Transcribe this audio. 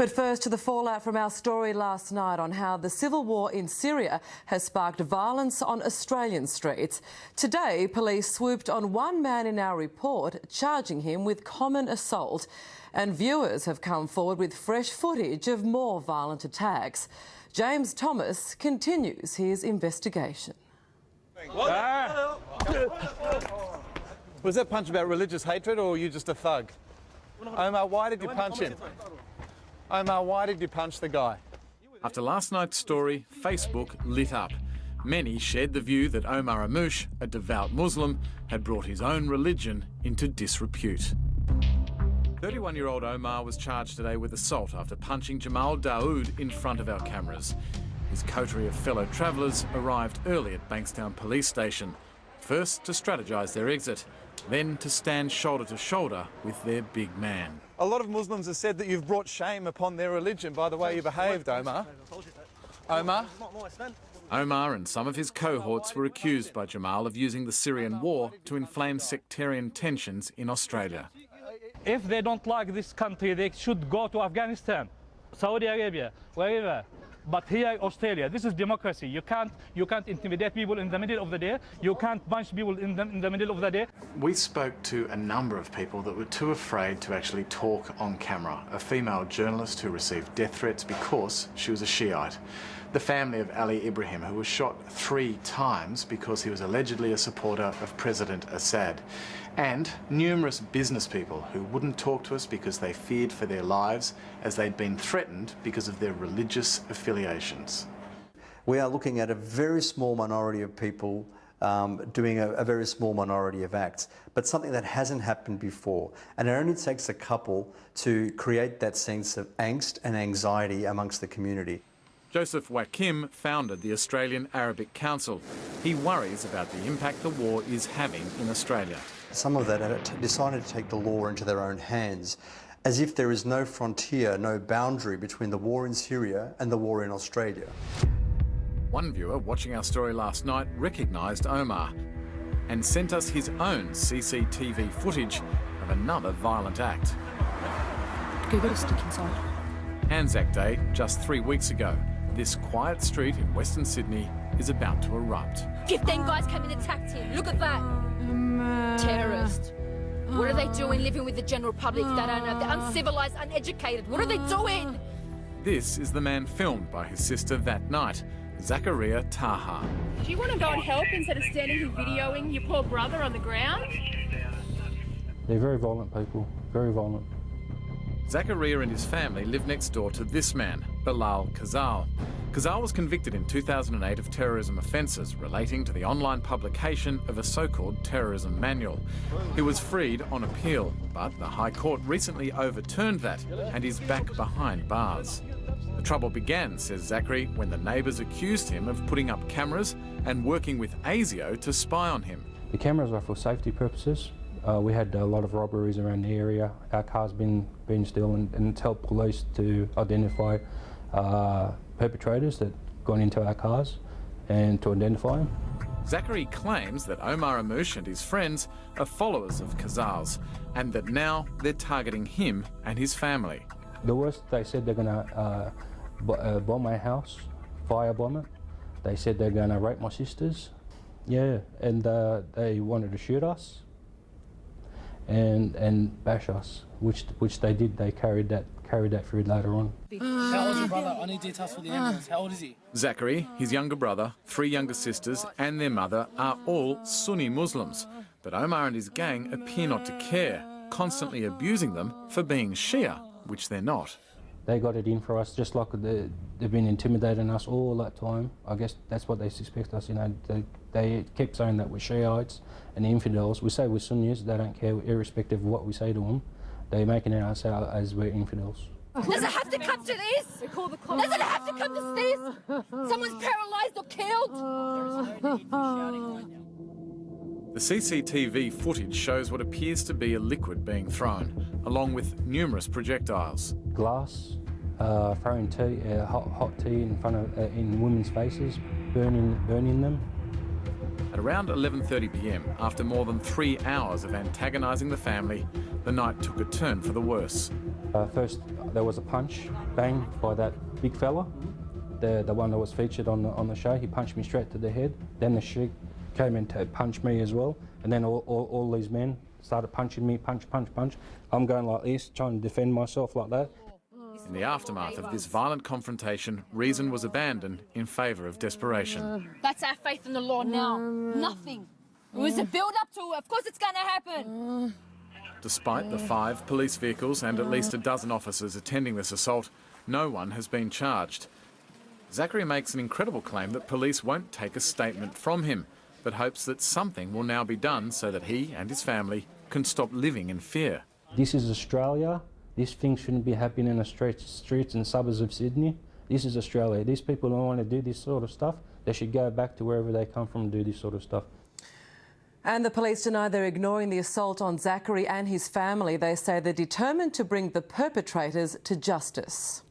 But first to the fallout from our story last night on how the civil war in Syria has sparked violence on Australian streets. Today, police swooped on one man in our report, charging him with common assault. And viewers have come forward with fresh footage of more violent attacks. James Thomas continues his investigation. Was that punch about religious hatred or were you just a thug? Omar, why did you punch him? Omar, why did you punch the guy? After last night's story, Facebook lit up. Many shared the view that Omar Amouche, a devout Muslim, had brought his own religion into disrepute. 31-year-old Omar was charged today with assault after punching Jamal Daoud in front of our cameras. His coterie of fellow travellers arrived early at Bankstown Police Station, first to strategise their exit, then to stand shoulder to shoulder with their big man. A lot of Muslims have said that you've brought shame upon their religion by the way you behaved, Omar. Omar? Omar and some of his cohorts were accused by Jamal of using the Syrian war to inflame sectarian tensions in Australia. If they don't like this country, they should go to Afghanistan, Saudi Arabia, wherever. But here, Australia, this is democracy. You can't intimidate people in the middle of the day. You can't punch people in the middle of the day. We spoke to a number of people that were too afraid to actually talk on camera. A female journalist who received death threats because she was a Shiite. The family of Ali Ibrahim, who was shot 3 times because he was allegedly a supporter of President Assad. And numerous business people who wouldn't talk to us because they feared for their lives as they'd been threatened because of their religious affiliations. We are looking at a very small minority of people doing a very small minority of acts, but something that hasn't happened before. And it only takes a couple to create that sense of angst and anxiety amongst the community. Joseph Wakim founded the Australian Arabic Council. He worries about the impact the war is having in Australia. Some of that have decided to take the law into their own hands, as if there is no frontier, no boundary between the war in Syria and the war in Australia. One viewer watching our story last night recognised Omar and sent us his own CCTV footage of another violent act. Go get a stick inside. Anzac Day, just 3 weeks ago. This quiet street in Western Sydney is about to erupt. 15 guys came and attacked him. Look at that. Terrorist. What are they doing living with the general public? They don't know. They're uncivilised, uneducated. What are they doing? This is the man filmed by his sister that night, Zakaria Taha. Do you want to go and help instead of standing here videoing your poor brother on the ground? They're very violent people, very violent. Zakaria and his family live next door to this man, Bilal Khazal. Khazal was convicted in 2008 of terrorism offences relating to the online publication of a so-called terrorism manual. He was freed on appeal, but the High Court recently overturned that and is back behind bars. The trouble began, says Zachary, when the neighbours accused him of putting up cameras and working with ASIO to spy on him. The cameras are for safety purposes. We had a lot of robberies around the area. Our cars been stolen, and it's helped police to identify perpetrators that gone into our cars and to identify them. Zachary claims that Omar Amouche and his friends are followers of Khazal's and that now they're targeting him and his family. The worst, they said they're going to bomb my house, firebomb it. They said they're going to rape my sisters. Yeah, and they wanted to shoot us and bash us, which they did. They carried that through later on. How old is your brother? I need details for the ambulance. How old is he? Zachary, his younger brother, 3 younger sisters and their mother are all Sunni Muslims. But Omar and his gang appear not to care, constantly abusing them for being Shia, which they're not. They got it in for us, just like they've been intimidating us all that time. I guess that's what they suspect us, you know. They kept saying that we're Shiites and infidels. We say we're Sunnis, they don't care, irrespective of what we say to them. They're making us out as we're infidels. Does it have to come to this? Does it have to come to this? Someone's paralysed or killed? The CCTV footage shows what appears to be a liquid being thrown, along with numerous projectiles. Glass, throwing tea, hot tea in front of in women's faces, burning them. At around 11:30 p.m, after more than 3 hours of antagonising the family, the night took a turn for the worse. First, there was a punch, bang, by that big fella, the one that was featured on the show. He punched me straight to the head. Then the sheik came in to punch me as well. And then all these men started punching me, punch. I'm going like this, trying to defend myself like that. In the aftermath of this violent confrontation, reason was abandoned in favour of desperation. That's our faith in the law now. Nothing. It was a build-up to it. Of course it's going to happen. Despite the 5 police vehicles and at least a dozen officers attending this assault, no one has been charged. Zachary makes an incredible claim that police won't take a statement from him, but hopes that something will now be done so that he and his family can stop living in fear. This is Australia. This thing shouldn't be happening in the streets and suburbs of Sydney. This is Australia. These people don't want to do this sort of stuff. They should go back to wherever they come from and do this sort of stuff. And the police deny they're ignoring the assault on Zachary and his family. They say they're determined to bring the perpetrators to justice.